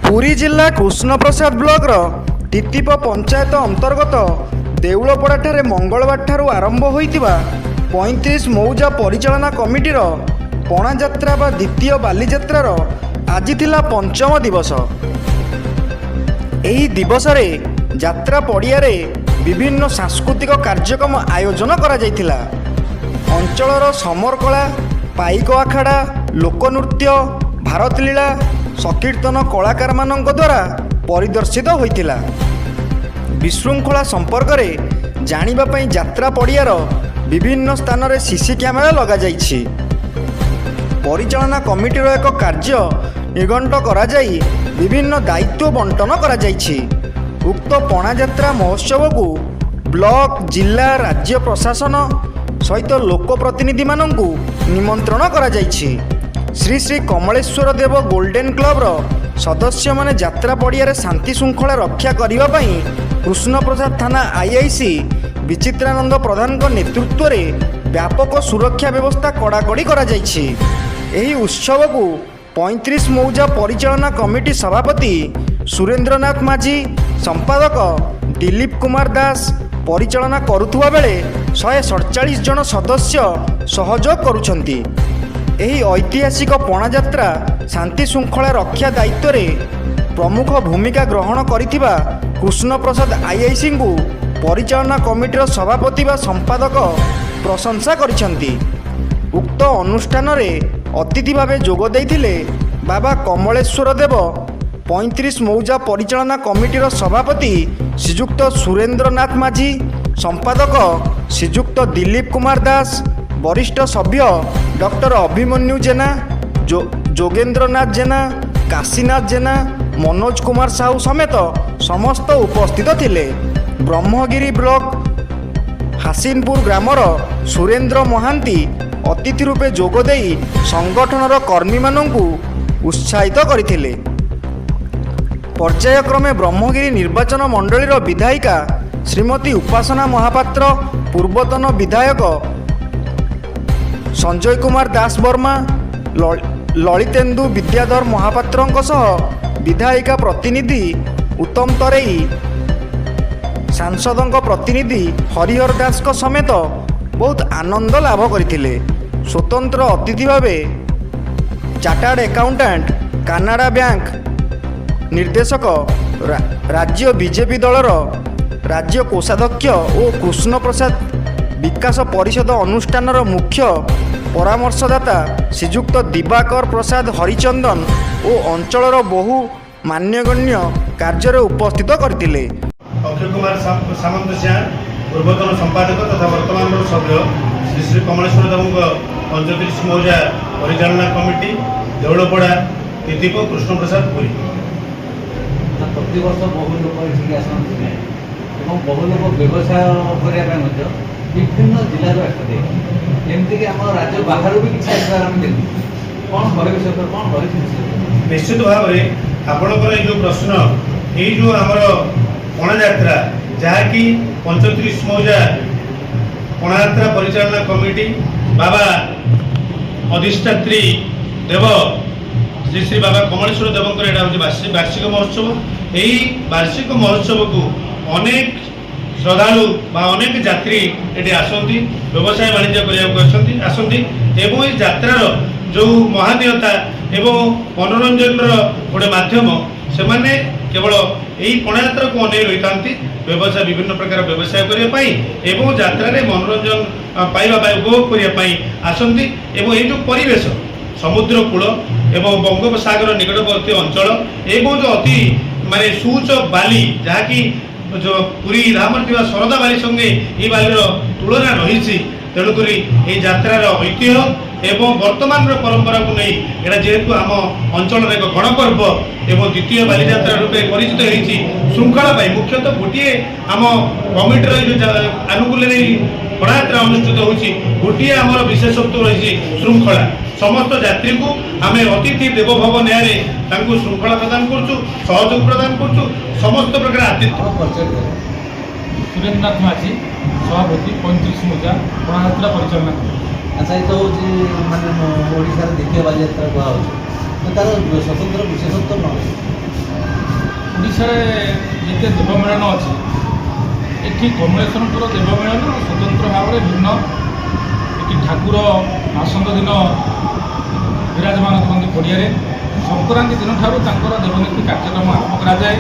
पुरी जिला कृष्णप्रसाद ब्लॉक टितिप पंचायत अंतर्गत देउलपड़ा ठारे मंगलवार ठारू आरंभ होइतिबा 35 मौजा परिचालना कमिटीर पणा यात्रा बा द्वितीय बालीଯାत्रार आज थिला पंचम दिवस। एही दिवस रे यात्रा पड़िया रे विभिन्न सांस्कृतिक कार्यक्रम आयोजन करा जायतिला। अंचलर समर कला, पाइक आखाड़ा, लोकनृत्य, भारत लीला, संकीर्तन कलाकार मानक द्वारा परिदर्शित होइतिला। विशृंखला संपर्क में जानिबा पई यात्रा पड़ियार विभिन्न स्थान रे सीसी कैमेरा लगा जाइछि। परिचालना कमिटीर एक कार्य निर्घंट करा जाई विभिन्न दायित्व बंटन करा जाइछि। उक्त पणा यात्रा महोत्सव को ब्लॉक, जिला, राज्य प्रशासन सहित लोकप्रतिनिधि माननकु निमंत्रण करा जाइछि। श्री श्री कमलेश्वर देव गोल्डन क्लब सदस्य माने यात्रा पड़िया शांति श्रृंखला रक्षा करने कृष्णप्रसाद थाना आईआईसी विचित्रानंद प्रधान नेतृत्व में व्यापक सुरक्षा व्यवस्था कड़ाकड़ी करा जाइछि। एही उत्सव को 35 मौजा परिचालना कमिटी सभापति सुरेंद्रनाथ माझी, संपादक दिलीप कुमार दास परिचालना करुथुवा बेले 147 जन सदस्य सहयोग करुछंती। एही ऐतिहासिक पणा यात्रा शांति श्रृंखला रक्षा दायित्व रे प्रमुख भूमिका ग्रहण करिथिबा कृष्णप्रसाद आईआईसी को परिचालना कमिटीर सभापति बा संपादक प्रशंसा करिसेंती। उक्त अनुष्ठान रे अतिथि भावे जोग देइथिले बाबा कमलेश्वर देव, 35 मौजा परिचालना कमिटीर सभापति श्रीजुक्त सुरेंद्रनाथ माझी, संपादक श्रीजुक्त दिलीप कुमार दास, वरिष्ठ सभ्य डॉक्टर अभिमन्यु जेना, जोगेंद्रनाथ जेना, काशीनाथ जेना, मनोज कुमार साहू समेत समस्त उपस्थित थिले। ब्रह्मगिरी ब्लॉक हासिनपुर ग्रामर सुरेंद्र महांती अतिथि रूपे जोग देई संगठनर कर्मी माननकु उत्साहित करथिले। पर्यायक्रमे ब्रह्मगिरी निर्वाचन मंडलीर विधायिका श्रीमती उपासना महापात्र, पूर्वतन विधायक संजय कुमार दास वर्मा, ललितेन्दु विद्याधर महापात्र सह विधायिका प्रतिनिधि उत्तम तरेई, सांसद प्रतिनिधि हरिहर दास समेत बहुत आनंद लाभ करथिले। स्वतंत्र अतिथि भावे चार्टर्ड अकाउंटेंट, कानाडा बैंक निर्देशक, राज्य बीजेपी दलर राज्य कोषाध्यक्ष और कृष्णप्रसाद विकास परिषद अनुष्ठान मुख्य परामर्शदाता श्रीजुक्त दिवाकर प्रसाद हरिचंदन और अंचलर बहु मान्यगण्य कार्य उपस्थित करथिले। अखिल कुमार सामंत सिंह पूर्वतन संपादक तथा वर्तमान सभ्य श्री श्री कमलेश्वर देव 35 मौजा परिचालना कमिटी देउलपड़ा तितिप कृष्णप्रसाद पुरी। प्रति वर्ष बहु लोक ये आसते बहु लोक व्यवसाय करने विभिन्न जिलूर आसते एमती आम राज्य बाहर भी किसी आसबार आम देखू कौन कर कौन कर निश्चित भाव में आपणकर जो प्रश्न ये जो आमर पणा यात्रा जहाँकि 35 मौजा पणा यात्रा परिचालना कमिटी बाबा अधिष्ठात्री देव श्री श्री बाबा कमलेश्वर देवंकर यहाँ हूँ वार्षिक महोत्सव। यही वार्षिक महोत्सव को अनेक श्रद्धालु अनेक यात्री ये आसती व्यवसाय वाणिज्य करने आसती एवं यात्रार जो महानीयता एवं मनोरंजन गोटे मध्यम से माने केवल यही पणा यात्रा को अनेक रही था व्यवसाय विभिन्न प्रकार व्यवसाय करने एवं यात्रा मनोरंजन पाइबा उपभोग करने आसती एवं ये जो परिवेश समुद्र कूल एवं बंगोपसागर निकटवर्ती अंचल एवं जो अति माने सूच बाली जहाँकि जो पुरी धामर शरदा बाली संगे ये बालीर तुलना रही तेणुक यात्रार ऐतिह्य एवं वर्तमान परंपरा को नहीं एटा जेहेतु आम अंचल एक गणपर्व एवं द्वितीय बालीଯାत्रा रूपे परिचित होती श्रृंखला मुख्यतः गोटे आम कमिटर जो आनुकूल्य पणा यात्रा अनुष्ठित होती गोटे आम विशेषत्व रही श्रृंखला समस्त यात्री को आम अतिथि देवभव न्याय श्रृंखला प्रदान करुँ सहयोग प्रदान करुँ समस्त प्रकार आतिथ्य। सुरेंद्रनाथ माझी सभापति 35 मौजा पणा यात्रा परिचालना। अच्छा ये तो हूँ मानने ओडार द्वितीय बालीଯାत्रा कहुच्छे तार स्वतंत्र विशेषत्व न ଓଡ଼ିଶାରେ ଯେତେ ଦେବମିଳନ ଅଛି ଏଠି କମଳେଶ୍ୱରଙ୍କର ଦେବମିଳନ ସ୍ୱତନ୍ତ୍ର ଭାବରେ ଭିନ୍ନ। ଏଠି ଠାକୁର ଆସନ୍ଦ ଦିନ ବିରାଜମାନ କରନ୍ତି ପଡ଼ିଆରେ। ସଂକ୍ରାନ୍ତି ଦିନଠାରୁ ତାଙ୍କର ଦେବନୀତି କାର୍ଯ୍ୟକ୍ରମ ଆରମ୍ଭ କରାଯାଏ।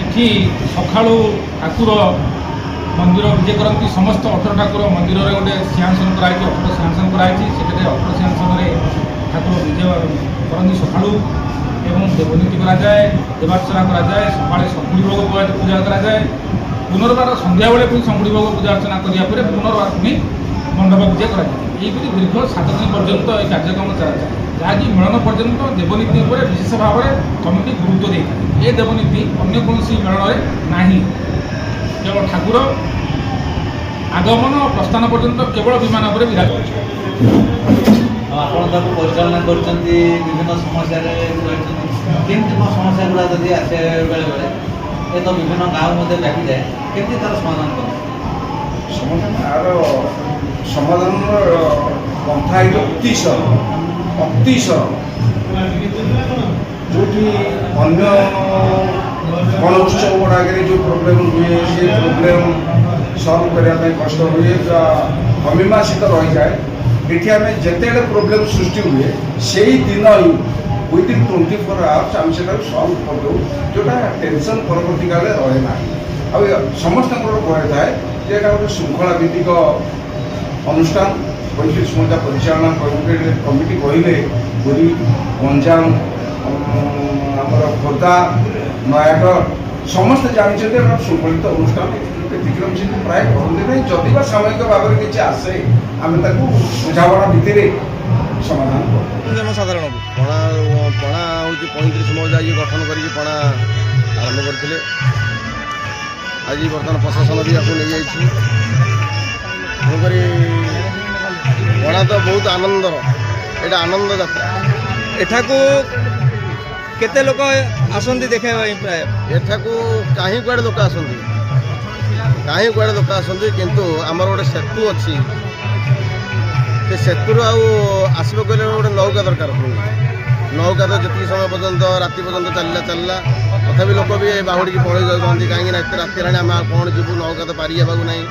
ଏଠି ସକାଳୁ ଠାକୁର ମନ୍ଦିର ବିଜେ କରନ୍ତି। ସମସ୍ତ 18 ଠାକୁର ମନ୍ଦିରରେ ଗୋଟେ ସିଂହାସନ କରାଯାଇଛି, 18 ସିଂହାସନ କରାଯାଇଛି। ସେଠାରେ 18 ସିଂହାସନରେ ଠାକୁର ବିଜେ କରନ୍ତି ସକାଳୁ ଏବଂ ଦେବନୀତି କରାଯାଏ, ଦେବାର୍ଚ୍ଚନା କରାଯାଏ। ସକାଳେ ଶଙ୍କୁଡ଼ି ଭୋଗ ପୂଜା କରାଯାଏ। ପୁନର୍ବାର ସନ୍ଧ୍ୟାବେଳେ ପୁଣି ଶଙ୍କୁଡ଼ି ଭୋଗ ପୂଜା ଅର୍ଚ୍ଚନା କରିବା ପରେ ପୁନର୍ବାର ପୁଣି ମଣ୍ଡପ ପୂଜା କରାଯାଏ। ଏହିପରି ଦୀର୍ଘ 7 ଦିନ ପର୍ଯ୍ୟନ୍ତ ଏହି କାର୍ଯ୍ୟକ୍ରମ ଚାଲିଥାଏ, ଯାହାକି ମିଳନ ପର୍ଯ୍ୟନ୍ତ ଦେବନୀତି ଉପରେ ବିଶେଷ ଭାବରେ କମିଟି ଗୁରୁତ୍ୱ ଦେଇଥାଏ। ଏ ଦେବନୀତି ଅନ୍ୟ କୌଣସି ମେଳନରେ ନାହିଁ। କେବଳ ଠାକୁର ଆଗମନ ଓ ପ୍ରସ୍ଥାନ ପର୍ଯ୍ୟନ୍ତ କେବଳ ବିମାନ ଉପରେ ବିରାଜ କରୁଛନ୍ତି। ଆପଣ ତାକୁ ପରିଚାଳନା କରୁଛନ୍ତି, ବିଭିନ୍ନ ସମସ୍ୟାରେ ରହିଛନ୍ତି। କେମିତି କ'ଣ ସମସ୍ୟା ଗୁଡ଼ା ଯଦି ଆସେ ବେଳେବେଳେ ଏ ତ ବିଭିନ୍ନ ଗାଁ ମଧ୍ୟ ବ୍ୟାପିଯାଏ, କେମିତି ତା'ର ସମାଧାନ କରନ୍ତି? ସମାଧାନର ପନ୍ଥା ଏଇଟା ଅତି ସରଳ। ଯେଉଁଠି ଅନ୍ୟ ଗଣ ଉତ୍ସବ ଗୁଡ଼ାକରେ ଯେଉଁ ପ୍ରୋବ୍ଲେମ୍ ହୁଏ ସେ ପ୍ରୋବ୍ଲେମ୍ ସଲ୍ଭ କରିବା ପାଇଁ କଷ୍ଟ ହୁଏ ବା ଅମୀମାଂସିତ ରହିଯାଏ। ଏଠି ଆମେ ଯେତେବେଳେ ପ୍ରୋବ୍ଲେମ୍ ସୃଷ୍ଟି ହୁଏ ସେଇ ଦିନ ହିଁ ୱିଦିନ୍ 24 ଆୱାର୍ସ ଆମେ ସେଟାକୁ ସଲ୍ଭ କରିଦେଉ, ଯେଉଁଟା ଟେନସନ୍ ପରବର୍ତ୍ତୀ କାଳରେ ରହେ ନାହିଁ। ଆଉ ସମସ୍ତଙ୍କର ଭୟ ଥାଏ ଯେ ଏଇଟା ଗୋଟେ ଶୃଙ୍ଖଳା ଭିତ୍ତିକ ଅନୁଷ୍ଠାନ। 35 ମୌଜା ପରିଚାଳନା କମିଟି କହିଲେ ପୁରୀ, ଗଞ୍ଜାମ, ଆମର ଖୋର୍ଦ୍ଧା, ନୟାଗଡ଼ ସମସ୍ତେ ଜାଣିଛନ୍ତି ଏଟା ଶୃଙ୍ଖଳିତ ଅନୁଷ୍ଠାନ। ବ୍ୟତିକ୍ରମ ସେମିତି ପ୍ରାୟ କରନ୍ତି ନାହିଁ। ଯଦି ବା ସାମୟିକ ଭାବରେ କିଛି ଆସେ ଆମେ ତାକୁ ବୁଝାମଣା ଭିତ୍ତିରେ ସମାଧାନ କରୁ। ଜନସାଧାରଣକୁ ପଣା ହେଉଛି 35 ମୌଜା ଇଏ ଗଠନ କରିକି ପଣା ଆରମ୍ଭ କରିଥିଲେ। ଆଜି ବର୍ତ୍ତମାନ ପ୍ରଶାସନ ବି ଆକୁ ନେଇଯାଇଛି। ତେଣୁକରି ପଣା ତ ବହୁତ ଆନନ୍ଦର, ଏଇଟା ଆନନ୍ଦ ଯାତ୍ରା। ଏଠାକୁ କେତେ ଲୋକ ଆସନ୍ତି ଦେଖିବା ପାଇଁ? ପ୍ରାୟ ଏଠାକୁ କାହିଁ କୁଆଡ଼େ ଲୋକ ଆସନ୍ତି, କିନ୍ତୁ ଆମର ଗୋଟେ ସେତୁ ଅଛି। ସେ ସେତୁରୁ ଆଉ ଆସିବାକୁ ହେଲେ ଗୋଟେ ନୌକା ଦରକାର। ନୌକା ତ ଯେତିକି ସମୟ ପର୍ଯ୍ୟନ୍ତ ରାତି ପର୍ଯ୍ୟନ୍ତ ଚାଲିଲା ତଥାପି ଲୋକ ବି ବାହୁଡ଼ିକି ପଳେଇ ଯାଉଛନ୍ତି। କାହିଁକିନା ଏତେ ରାତି ହେଲାଣି ଆମେ ଆଉ କ'ଣ ଯିବୁ, ନୌକା ତ ପାରି ହେବାକୁ ନାହିଁ।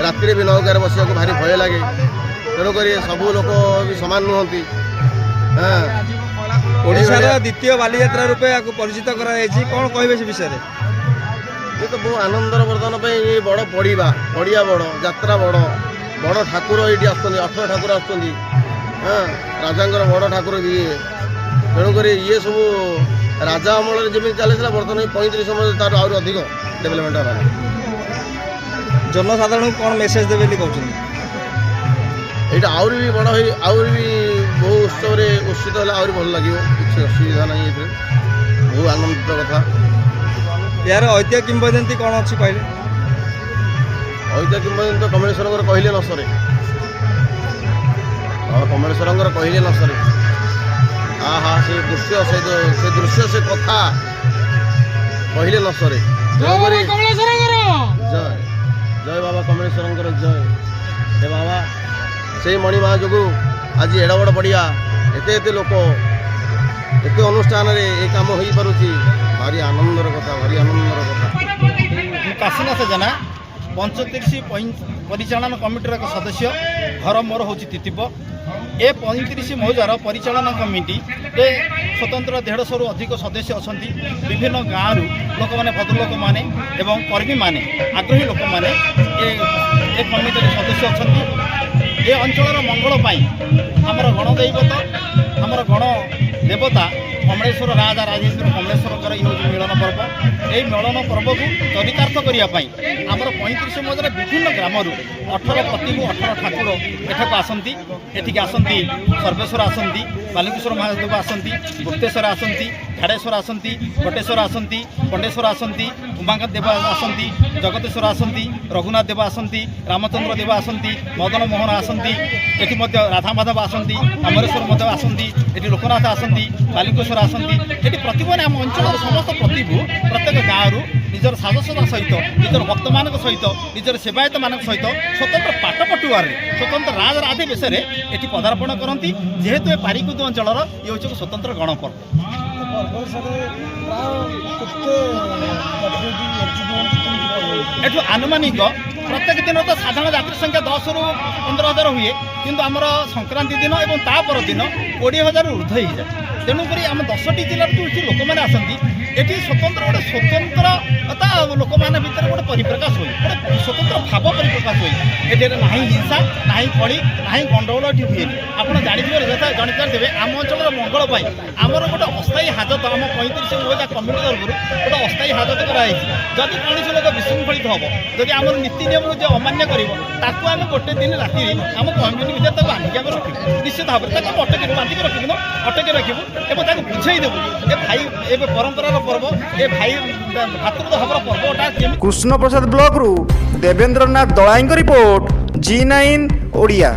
ରାତିରେ ବି ନୌକାରେ ବସିବାକୁ ଭାରି ଭୟ ଲାଗେ। ତେଣୁକରି ସବୁ ଲୋକ ବି ସମାନ ନୁହନ୍ତି। ଓଡ଼ିଶାର ଦ୍ୱିତୀୟ ବାଲିଯାତ୍ରା ରୂପେ ଏହାକୁ ପରିଚିତ କରାଯାଇଛି। କ'ଣ କହିବେ ସେ ବିଷୟରେ? ଏ ତ ବହୁ ଆନନ୍ଦର ବର୍ତ୍ତମାନ ପାଇଁ ଏ ବଡ଼ ପଡ଼ିଆ ବଡ଼, ଯାତ୍ରା ବଡ଼ ଠାକୁର ଏଇଠି ଆସୁଛନ୍ତି। 18 ଠାକୁର ଆସୁଛନ୍ତି। ରାଜାଙ୍କର ବଡ଼ ଠାକୁର ବି ଇଏ। ତେଣୁକରି ଇଏ ସବୁ ରାଜା ଅମଳରେ ଯେମିତି ଚାଲିଥିଲା ବର୍ତ୍ତମାନ 35 ସମୟରେ ତାର ଆହୁରି ଅଧିକ ଡେଭଲପମେଣ୍ଟ ହେଲାଣି। ଜନସାଧାରଣଙ୍କୁ କ'ଣ ମେସେଜ ଦେବେ ବୋଲି କହୁଛନ୍ତି? ଏଇଟା ଆହୁରି ବି ବଡ଼ ହେଇ ଆହୁରି ବି ବହୁ ଉତ୍ସବରେ ଉତ୍ସିତ ହେଲେ ଆହୁରି ଭଲ ଲାଗିବ। କିଛି ଅସୁବିଧା ନାହିଁ। ଏଥିରେ ବହୁ ଆନନ୍ଦିତ କଥା। ଏହାର ଐତିହ୍ୟ କିମ୍ବଦନ୍ତୀ କ'ଣ ଅଛି କହିଲେ? ଐତିହ୍ୟ କିମ୍ବଦନ୍ତୀ କମଳେଶ୍ୱରଙ୍କର କହିଲେ ନ ସରେ। କମଳେଶ୍ୱରଙ୍କର କହିଲେ ନ ସରେ। ସେ ଦୃଶ୍ୟ ସେ କଥା କହିଲେ ନ ସରେ। ଜୟ ବାବା କମଳେଶ୍ୱରଙ୍କର ଜୟ। ହେ ବାବା, ସେଇ ମଣିମା ଯୋଗୁଁ ଆଜି ଏଡ଼ ବଡ଼ ପଡ଼ିଆ, ଏତେ ଲୋକ, ଏତେ ଅନୁଷ୍ଠାନରେ ଏ କାମ ହୋଇପାରୁଛି। ଭାରି ଆନନ୍ଦର କଥା। କାଶୀନାଥ ଜେନା 35 ପରିଚାଳନା କମିଟିର ଏକ ସଦସ୍ୟ। ଘର ମୋର ହେଉଛି ତିତିବ। ଏ 35 ମୌଜାର ପରିଚାଳନା କମିଟିରେ ସ୍ୱତନ୍ତ୍ର 150ରୁ ଅଧିକ ସଦସ୍ୟ ଅଛନ୍ତି। ବିଭିନ୍ନ ଗାଁରୁ ଲୋକମାନେ, ଭଦ୍ରଲୋକମାନେ ଏବଂ କର୍ମୀମାନେ, ଆଗ୍ରହୀ ଲୋକମାନେ ଏ କମିଟିରେ ସଦସ୍ୟ ଅଛନ୍ତି। ଏ ଅଞ୍ଚଳର ମଙ୍ଗଳ ପାଇଁ ଆମର ଗଣଦୈବତ, ଆମର ଗଣ ଦେବତା କମଳେଶ୍ୱର ରାଜା ରାଜେନ୍ଦ୍ର କମଳେଶ୍ୱରଙ୍କର ଏହି ହେଉଛି ମିଳନ ପର୍ବ। ଏହି ମିଳନ ପର୍ବକୁ ଚରିତାର୍ଥ କରିବା ପାଇଁ ଆମର 35 ମୌଜାର ବିଭିନ୍ନ ଗ୍ରାମରୁ 18 ଠାକୁର ଏଠାକୁ ଆସନ୍ତି। ଏଠିକି ଆସନ୍ତି ସର୍ବେଶ୍ୱର ଆସନ୍ତି, ବାଲୁଙ୍କେଶ୍ୱର ମହାଦେବ ଆସନ୍ତି, ଗୁପ୍ତେଶ୍ୱର ଆସନ୍ତି, ଝାଡ଼େଶ୍ୱର ଆସନ୍ତି, ବଟେଶ୍ୱର ଆସନ୍ତି, ପଣ୍ଡେଶ୍ୱର ଆସନ୍ତି, ଉମାକାନ୍ତ ଦେବ ଆସନ୍ତି, ଜଗତେଶ୍ୱର ଆସନ୍ତି, ରଘୁନାଥ ଦେବ ଆସନ୍ତି, ରାମଚନ୍ଦ୍ର ଦେବ ଆସନ୍ତି, ମଦନ ମୋହନ ଆସନ୍ତି। ଏଠି ମଧ୍ୟ ରାଧାମାଧବ ଆସନ୍ତି, ଅମରେଶ୍ୱର ମଧ୍ୟ ଆସନ୍ତି, ଏଠି ଲୋକନାଥ ଆସନ୍ତି, ବାଲୁଙ୍କେଶ୍ୱର ଆସନ୍ତି। ଏଠି ପ୍ରତିମାନେ ଆମ ଅଞ୍ଚଳର ସମସ୍ତ ପ୍ରତିଭୁ ପ୍ରତ୍ୟେକ ଗାଁରୁ ନିଜର ସାଜସଜା ସହିତ, ନିଜର ଭକ୍ତମାନଙ୍କ ସହିତ, ନିଜର ସେବାୟତମାନଙ୍କ ସହିତ ସ୍ୱତନ୍ତ୍ର ପାଟପଟୁଆରରେ, ସ୍ୱତନ୍ତ୍ର ରାଜରାଧେ ବେଶରେ ଏଠି ପଦାର୍ପଣ କରନ୍ତି। ଯେହେତୁ ଏ ପାରିକୁଦ ଅଞ୍ଚଳର ଇଏ ହେଉଛି ଏକ ସ୍ୱତନ୍ତ୍ର ଗଣପର୍ବ। ଏଠୁ ଆନୁମାନିକ ପ୍ରତ୍ୟେକ ଦିନ ତ ସାଧାରଣ ଯାତ୍ରୀ ସଂଖ୍ୟା 10ରୁ 15,000 ହୁଏ, କିନ୍ତୁ ଆମର ସଂକ୍ରାନ୍ତି ଦିନ ଏବଂ ତା ପରଦିନ 20,000 ଉର୍ଦ୍ଧ୍ୱ ହେଇଯାଏ। ତେଣୁକରି ଆମ 10ଟି ଜିଲ୍ଲାରୁ ଯେଉଁ ଏଠି ଲୋକମାନେ ଆସନ୍ତି, ଏଠି ସ୍ୱତନ୍ତ୍ରତା ଲୋକମାନେ ଭିତରେ ଗୋଟେ ପରିପ୍ରକାଶ ହୁଏ, ଗୋଟେ ସ୍ୱତନ୍ତ୍ର ଭାବ ପରିପ୍ରକାଶ ହୁଏ। ଏଠାରେ ନାହିଁ ହିଂସା, ନାହିଁ କଳି, ନାହିଁ ଗଣ୍ଡଗୋଳ ଏଠି ହୁଏନି। ଆପଣ ଜାଣିଥିବେ ଜାଣିପାରିଥିବେ ଆମ ଅଞ୍ଚଳର ମଙ୍ଗଳ ପାଇଁ ଆମର ଗୋଟେ ଅସ୍ଥାୟୀ ହାଜତ, ଆମ 35 ମୌଜା କମିଟି ତରଫରୁ ଗୋଟେ ଅସ୍ଥାୟୀ ହାଜତ କରାଯାଇଛି। ଯଦି କୌଣସି ଲୋକ ବିଶୃଙ୍ଖଳିତ ହେବ, ଯଦି ଆମର ନୀତି ନିୟମକୁ ଯେ ଅମାନ୍ୟ କରିବ, ତାକୁ ଆମେ ଗୋଟେ ଦିନ ରାତିରେ ଆମ କମ୍ୟୁନିଟି ଭିତରେ ତାକୁ ବାନ୍ଧିକି ଆମେ ରଖିବୁ। ନିଶ୍ଚିତ ଭାବରେ ତାକୁ ଆମେ ଅଟକି ବାନ୍ଧିକି ରଖିବୁ, ଅଟକି ରଖିବୁ ଏବଂ ତାକୁ ବୁଝେଇ ଦେବୁ ଏ ଭାଇ ଏବେ ପରମ୍ପରାର ପର୍ବ, ଏ ଭାଇ ଭାତୃଭାବର ପର୍ବଟା କେମିତି। କୃଷ୍ଣପ୍ରସାଦ ବ୍ଲକରୁ ଦେବେନ୍ଦ୍ରନାଥ ଦଳାଇଙ୍କ ରିପୋର୍ଟ G9 ଓଡ଼ିଆ।